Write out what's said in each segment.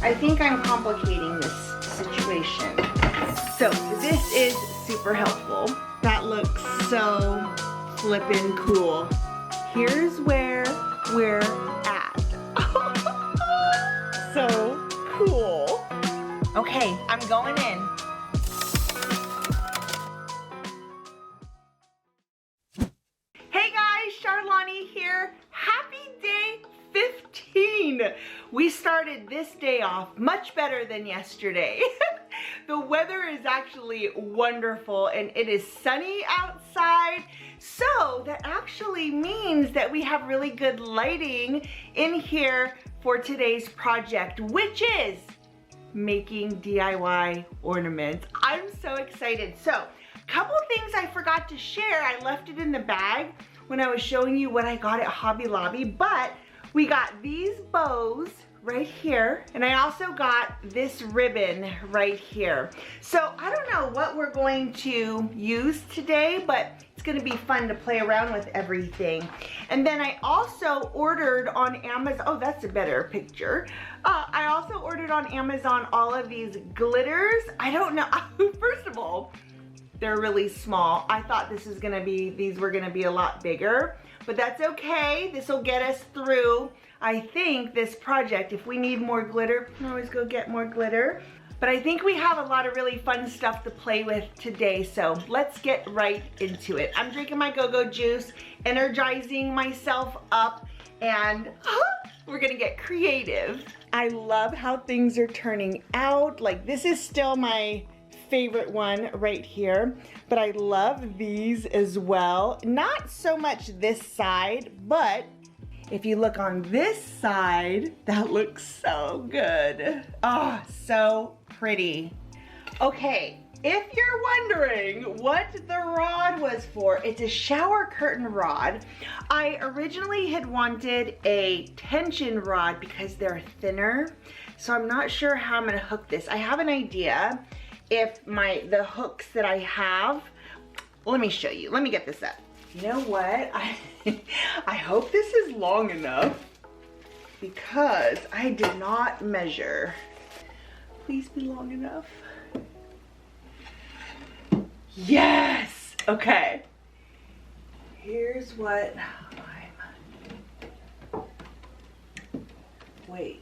I think I'm complicating this situation. So this is super helpful. That looks so flippin' cool. Here's where we're at. So cool. Okay, I'm going in. Hey guys, Charlani here. Happy day 15. We started this day off much better than yesterday. The weather is actually wonderful and it is sunny outside. So that actually means that we have really good lighting in here for today's project, which is making DIY ornaments. I'm so excited. So a couple things I forgot to share. I left it in the bag when I was showing you what I got at Hobby Lobby, but we got these bows right here, and I also got this ribbon right here. So I don't know what we're going to use today, but it's gonna be fun to play around with everything. And then I also ordered on Amazon, oh, that's a better picture. I also ordered on Amazon all of these glitters. I don't know, first of all, they're really small. I thought these were gonna be a lot bigger, but that's okay. This will get us through, I think, this project. If we need more glitter, we can always go get more glitter. But I think we have a lot of really fun stuff to play with today, so let's get right into it. I'm drinking my go-go juice, energizing myself up, and we're gonna get creative. I love how things are turning out. Like, this is still my favorite one right here, but I love these as well. Not so much this side, but if you look on this side, that looks so good. Oh, so pretty. Okay, if you're wondering what the rod was for, it's a shower curtain rod. I originally had wanted a tension rod because they're thinner, so I'm not sure how I'm gonna hook this. I have an idea. If the hooks that I have, let me show you. Let me get this up. You know what? I hope this is long enough because I did not measure. Please be long enough. Yes! Okay. Here's what wait.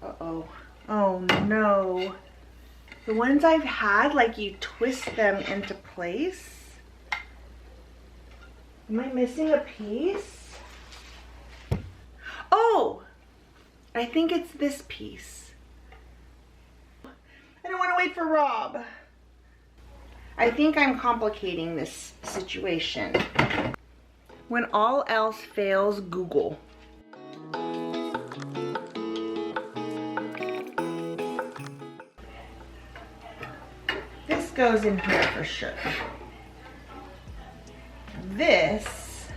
Uh-oh. Oh no. The ones I've had, like, you twist them into place. Am I missing a piece? Oh, I think it's this piece. I don't want to wait for Rob. I think I'm complicating this situation. When all else fails, Google. This goes in here for sure. This,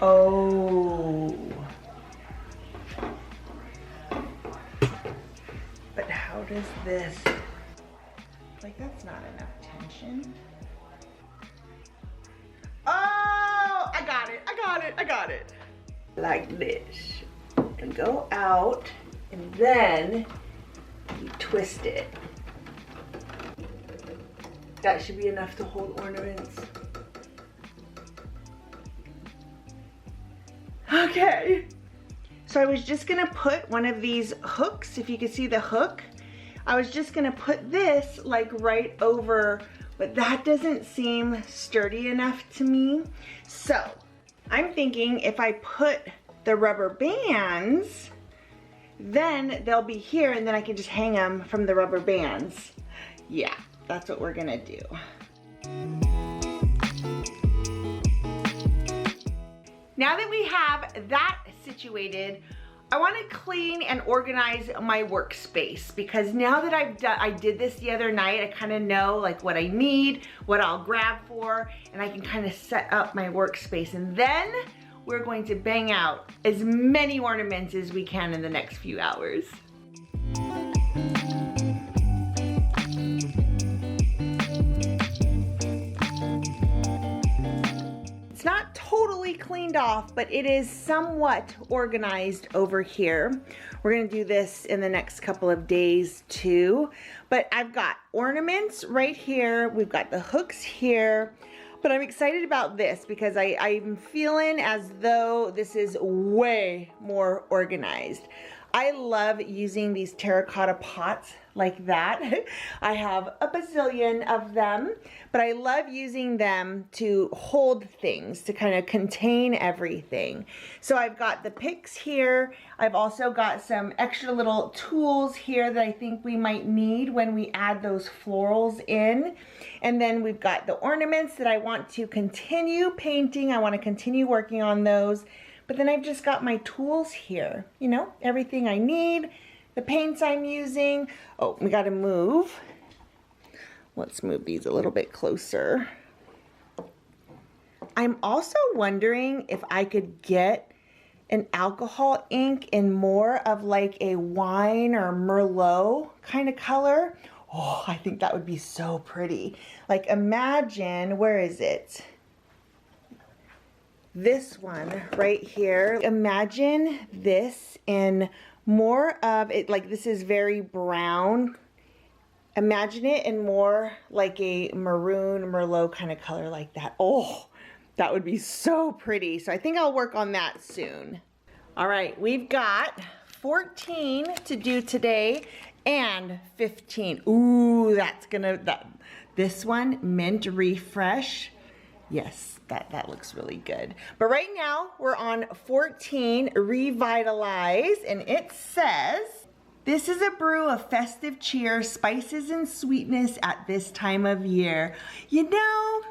oh, but how does this, like, that's not enough tension. Oh, I got it, I got it, I got it. Like this, and go out, and then you twist it. That should be enough to hold ornaments. Okay. So I was just gonna put one of these hooks, if you can see the hook, I was just gonna put this like right over, but that doesn't seem sturdy enough to me. So I'm thinking if I put the rubber bands, then they'll be here and then I can just hang them from the rubber bands. Yeah. That's what we're gonna do. Now that we have that situated, I want to clean and organize my workspace because now that I did this the other night, I kind of know like what I need, what I'll grab for, and I can kind of set up my workspace. And then we're going to bang out as many ornaments as we can in the next few hours. It's not totally cleaned off, but it is somewhat organized over here. We're gonna do this in the next couple of days too. But I've got ornaments right here. We've got the hooks here. But I'm excited about this because I'm feeling as though this is way more organized. I love using these terracotta pots like that. I have a bazillion of them, but I love using them to hold things, to kind of contain everything. So I've got the picks here. I've also got some extra little tools here that I think we might need when we add those florals in. And then we've got the ornaments that I want to continue painting. I want to continue working on those. But then I've just got my tools here, you know, everything I need, the paints I'm using. Oh, we got to move. Let's move these a little bit closer. I'm also wondering if I could get an alcohol ink in more of like a wine or Merlot kind of color. Oh, I think that would be so pretty. Like imagine, where is it? This one right here. Imagine this in more of it, like this is very brown. Imagine it in more like a maroon Merlot kind of color like that. Oh, that would be so pretty. So I think I'll work on that soon. All right, we've got 14 to do today and 15. Ooh, that's gonna, this one, Mint Refresh. Yes, that looks really good. But right now we're on 14, Revitalize, and it says, this is a brew of festive cheer, spices and sweetness at this time of year. You know,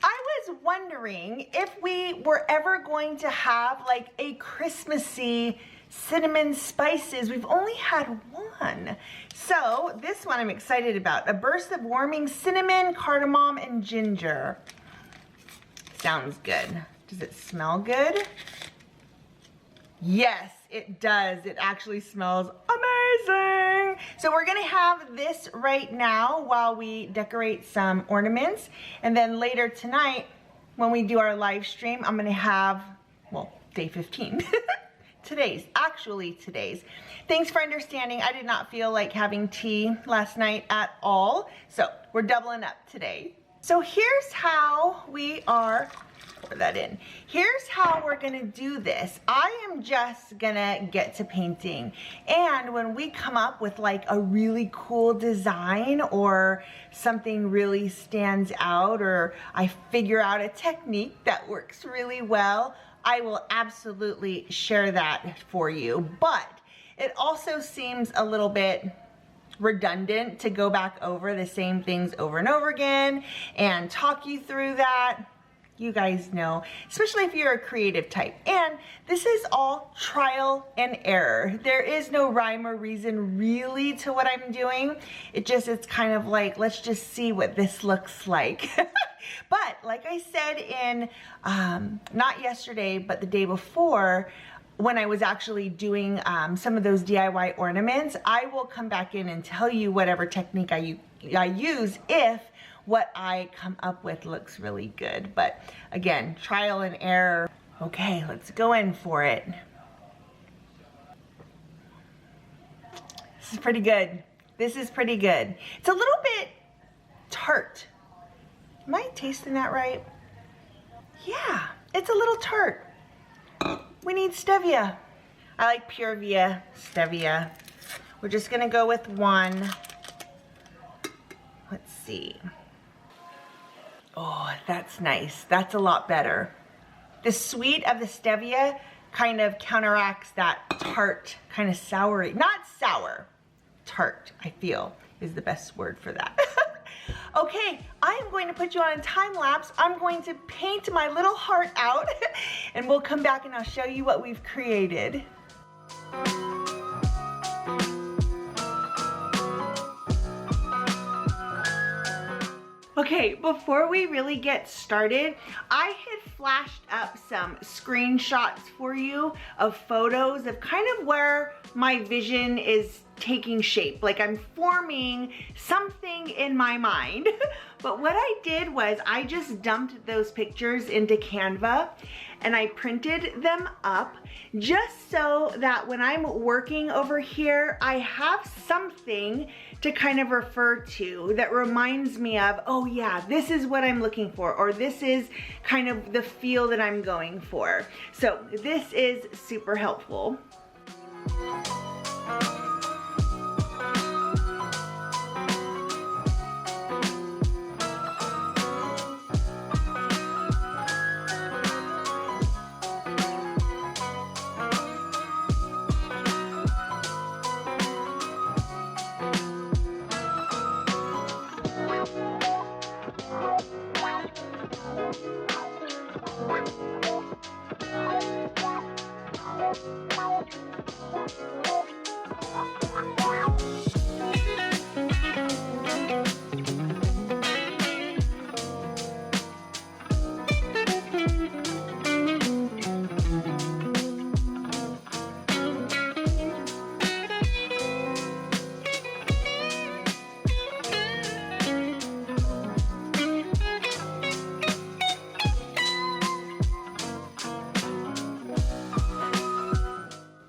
I was wondering if we were ever going to have like a Christmassy cinnamon spices. We've only had one. So this one I'm excited about. A burst of warming cinnamon, cardamom, and ginger. Sounds good. Does it smell good? Yes, it does. It actually smells amazing. So we're gonna have this right now while we decorate some ornaments. And then later tonight, when we do our live stream, I'm gonna have, well, day 15. Today's. Thanks for understanding. I did not feel like having tea last night at all. So we're doubling up today. So here's how we are, pour that in. Here's how we're gonna do this. I am just gonna get to painting. And when we come up with like a really cool design or something really stands out or I figure out a technique that works really well, I will absolutely share that for you. But it also seems a little bit redundant to go back over the same things over and over again and talk you through that. You guys know, especially if you're a creative type. And this is all trial and error. There is no rhyme or reason really to what I'm doing. It's kind of like, let's just see what this looks like. But like I said in, not yesterday, but the day before, when I was actually doing some of those DIY ornaments, I will come back in and tell you whatever technique I use if what I come up with looks really good. But again, trial and error. Okay, let's go in for it. This is pretty good. This is pretty good. It's a little bit tart. Am I tasting that right? Yeah, it's a little tart. We need stevia. I like pure via stevia. We're just gonna go with one. Let's see. Oh, that's nice. That's a lot better. The sweet of the stevia kind of counteracts that tart, kind of soury. Not sour, tart, I feel is the best word for that. Okay, I'm going to put you on a time lapse. I'm going to paint my little heart out and we'll come back and I'll show you what we've created. Okay, before we really get started, I had flashed up some screenshots for you of photos of kind of where my vision is taking shape, like I'm forming something in my mind. But what I did was I just dumped those pictures into Canva and I printed them up just so that when I'm working over here, I have something to kind of refer to that reminds me of, oh yeah, this is what I'm looking for, or this is kind of the feel that I'm going for. So this is super helpful.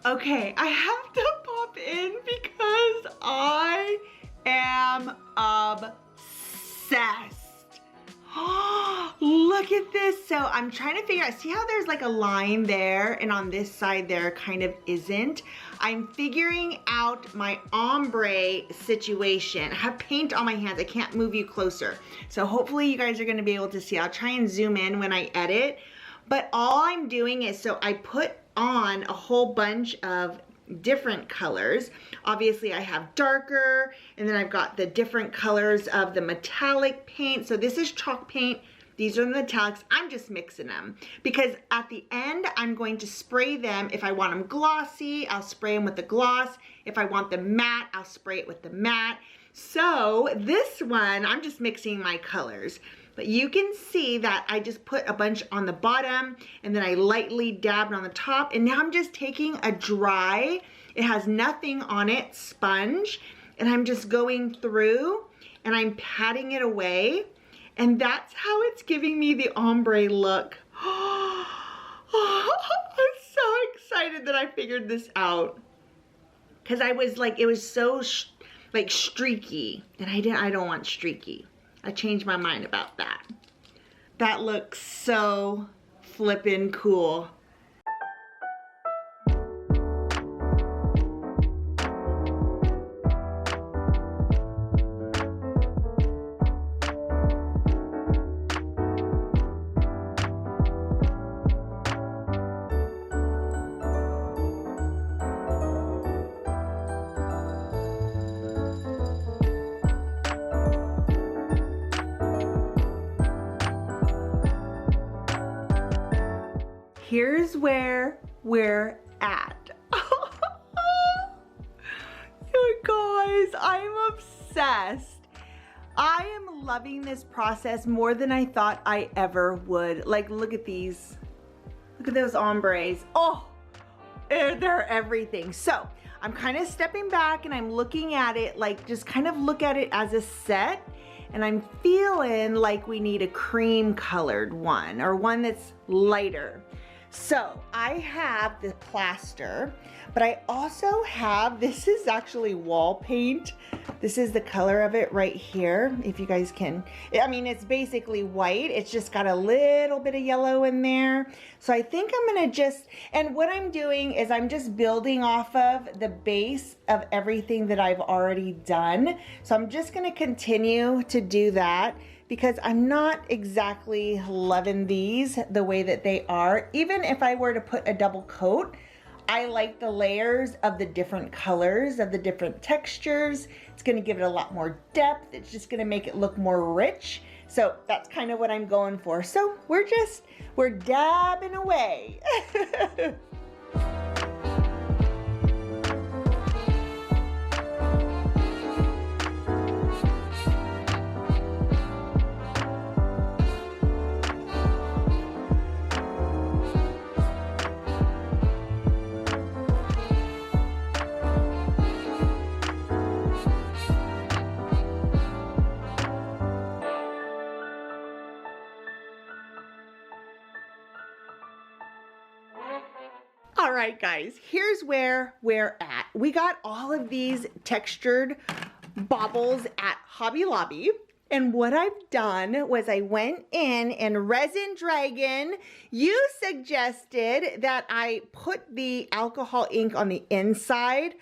Okay, I have to pop in because I am obsessed. Look at this. So I'm trying to figure out, see how there's like a line there and on this side there kind of isn't? I'm figuring out my ombre situation. I have paint on my hands. I can't move you closer. So hopefully you guys are gonna be able to see. I'll try and zoom in when I edit. But all I'm doing is, so I put on a whole bunch of different colors. Obviously I have darker, and then I've got the different colors of the metallic paint. So this is chalk paint. These are the metallics. I'm just mixing them because at the end I'm going to spray them. If I want them glossy, I'll spray them with the gloss. If I want them matte, I'll spray it with the matte. So this one, I'm just mixing my colors. But you can see that I just put a bunch on the bottom and then I lightly dabbed on the top, and now I'm just taking a dry, it has nothing on it, sponge, and I'm just going through and I'm patting it away, and that's how it's giving me the ombre look. I'm so excited that I figured this out because I was like, it was so like streaky, and I don't want streaky. I changed my mind about that. That looks so flippin' cool. Here's where we're at. You guys, I'm obsessed. I am loving this process more than I thought I ever would. Like, look at these. Look at those ombres. Oh, they're everything. So I'm kind of stepping back and I'm looking at it, like just kind of look at it as a set. And I'm feeling like we need a cream colored one, or one that's lighter. So I have the plaster, but I also have, this is actually wall paint. This is the color of it right here. If you guys can, I mean, it's basically white. It's just got a little bit of yellow in there. So I think I'm gonna just, and what I'm doing is I'm just building off of the base of everything that I've already done. So I'm just gonna continue to do that, because I'm not exactly loving these the way that they are. Even if I were to put a double coat, I like the layers of the different colors, of the different textures. It's gonna give it a lot more depth. It's just gonna make it look more rich. So that's kind of what I'm going for. So we're dabbing away. All right, guys, here's where we're at. We got all of these textured baubles at Hobby Lobby. And what I've done was I went in and Resin Dragon, you suggested that I put the alcohol ink on the inside.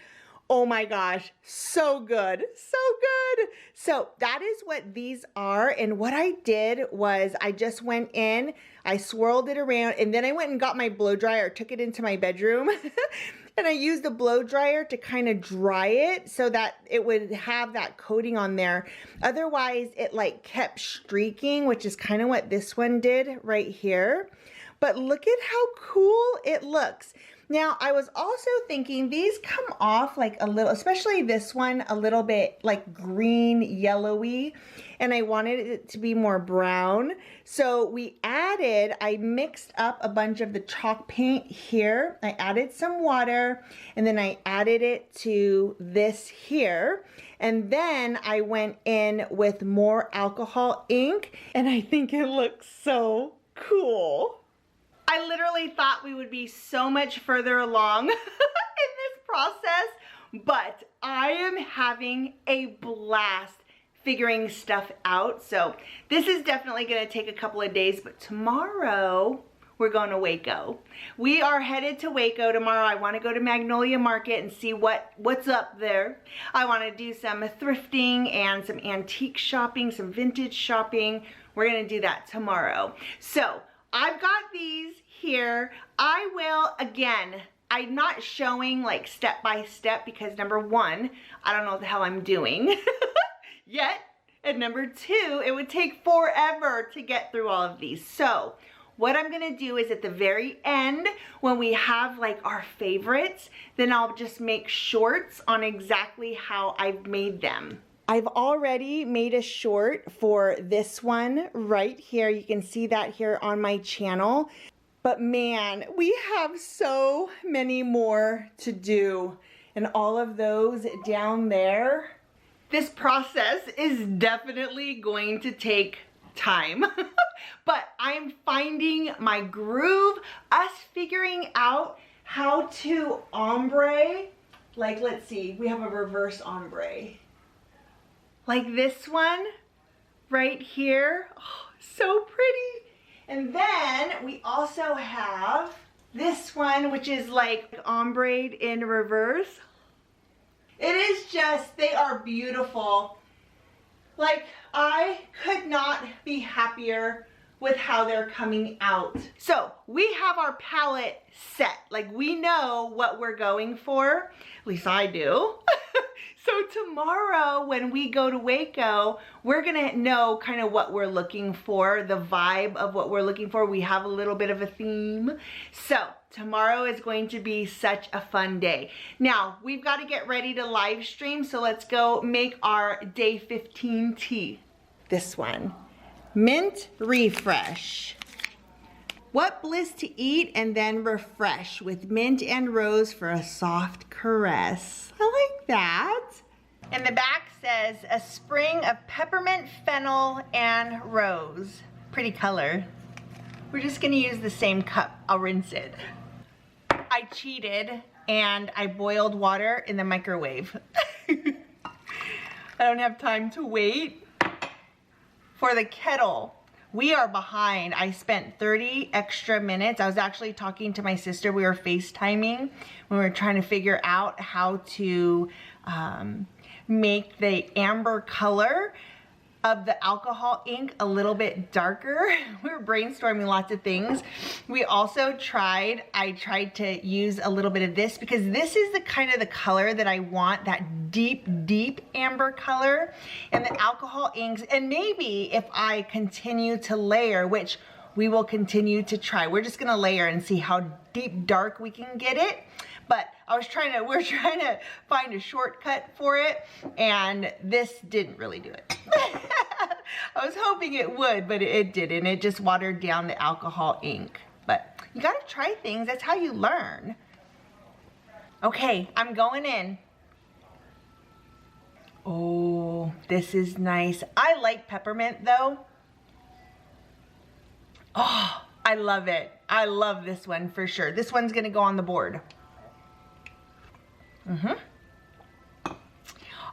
Oh my gosh, so good, so good. So that is what these are. And what I did was I just went in, I swirled it around, and then I went and got my blow dryer, took it into my bedroom. And I used the blow dryer to kind of dry it so that it would have that coating on there. Otherwise, it like kept streaking, which is kind of what this one did right here. But look at how cool it looks. Now, I was also thinking these come off like a little, especially this one, a little bit like green, yellowy, and I wanted it to be more brown. So I mixed up a bunch of the chalk paint here. I added some water, and then I added it to this here. And then I went in with more alcohol ink, and I think it looks so cool. I literally thought we would be so much further along in this process, but I am having a blast figuring stuff out. So this is definitely going to take a couple of days, but tomorrow we're going to Waco. We are headed to Waco tomorrow. I want to go to Magnolia Market and see what's up there. I want to do some thrifting and some antique shopping, some vintage shopping. We're going to do that tomorrow. So I've got these here. I will, again, I'm not showing like step by step because number one, I don't know what the hell I'm doing yet. And number two, it would take forever to get through all of these. So what I'm gonna do is at the very end, when we have like our favorites, then I'll just make shorts on exactly how I've made them. I've already made a short for this one right here. You can see that here on my channel. But man, we have so many more to do. And all of those down there. This process is definitely going to take time. But I'm finding my groove, us figuring out how to ombre. Like, let's see, we have a reverse ombre. Like this one right here. Oh, so pretty. And then we also have this one, which is like ombre in reverse. It is just, they are beautiful. Like, I could not be happier with how they're coming out. So we have our palette set. Like, we know what we're going for. At least I do. So tomorrow when we go to Waco, we're gonna know kind of what we're looking for, the vibe of what we're looking for. We have a little bit of a theme. So tomorrow is going to be such a fun day. Now, we've got to get ready to live stream, so let's go make our day 15 tea. This one, mint refresh. What bliss to eat and then refresh with mint and rose for a soft caress. I like that. And the back says a spring of peppermint, fennel, and rose. Pretty color. We're just gonna use the same cup. I'll rinse it. I cheated and I boiled water in the microwave. I don't have time to wait for the kettle. We are behind. I spent 30 extra minutes. I was actually talking to my sister. We were FaceTiming. We were trying to figure out how to make the amber color of the alcohol ink a little bit darker. We were brainstorming lots of things. We also I tried to use a little bit of this because this is the kind of the color that I want, that deep, deep amber color. And the alcohol inks, and maybe if I continue to layer, which we will continue to try. We're just gonna layer and see how deep dark we can get it. But we're trying to find a shortcut for it, and this didn't really do it. I was hoping it would, but it didn't. It just watered down the alcohol ink. But you gotta try things, that's how you learn. Okay, I'm going in. Oh, this is nice. I like peppermint though. Oh, I love it. I love this one for sure. This one's gonna go on the board.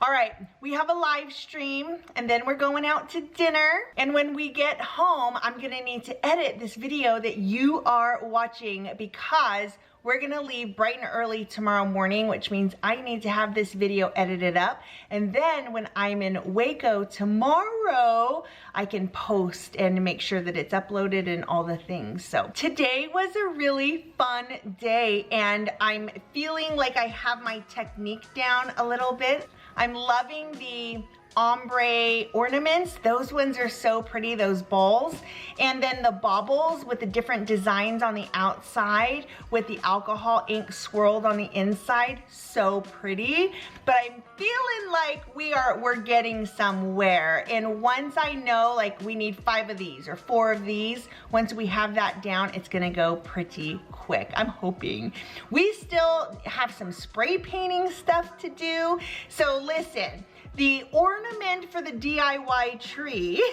All right, we have a live stream and then we're going out to dinner. And when we get home, I'm gonna need to edit this video that you are watching because we're gonna leave bright and early tomorrow morning, which means I need to have this video edited up. And then when I'm in Waco tomorrow, I can post and make sure that it's uploaded and all the things. So today was a really fun day and I'm feeling like I have my technique down a little bit. I'm loving the ombre ornaments. Those ones are so pretty, those balls. And then the baubles with the different designs on the outside with the alcohol ink swirled on the inside, so pretty. But I'm feeling like we're getting somewhere. And once I know like we need 5 of these or 4 of these, once we have that down, it's gonna go pretty quick. I'm hoping. We still have some spray painting stuff to do. So listen, the ornament for the DIY tree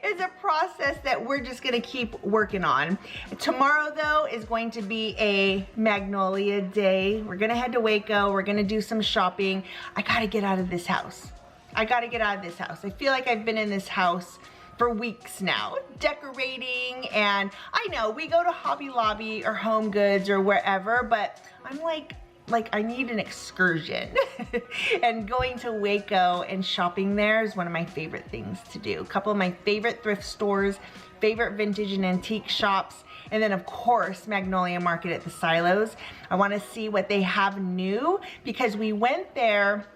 is a process that we're just gonna keep working on. Tomorrow though is going to be a Magnolia day. We're gonna head to Waco, we're gonna do some shopping. I gotta get out of this house. I gotta get out of this house. I feel like I've been in this house for weeks now, decorating, and I know we go to Hobby Lobby or Home Goods or wherever, but I'm like I need an excursion. And going to Waco and shopping there is one of my favorite things to do. A couple of my favorite thrift stores, favorite vintage and antique shops, and then of course Magnolia Market at the Silos. I want to see what they have new because we went there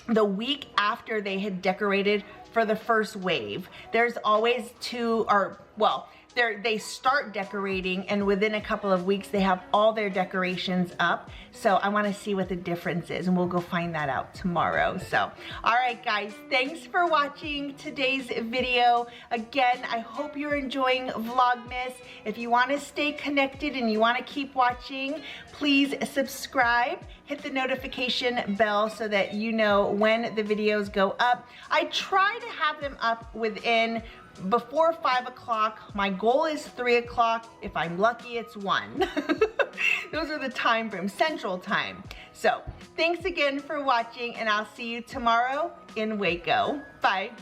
the week after they had decorated for the first wave. There's always 2 or well, they start decorating and within a couple of weeks they have all their decorations up. So I want to see what the difference is and we'll go find that out tomorrow. So all right guys, thanks for watching today's video. Again, I hope you're enjoying Vlogmas. If you want to stay connected and you want to keep watching, please subscribe, hit the notification bell so that you know when the videos go up. I try to have them up before 5 o'clock. My goal is 3 o'clock. If I'm lucky, it's 1. Those are the time frames, Central Time. So thanks again for watching and I'll see you tomorrow in Waco. Bye.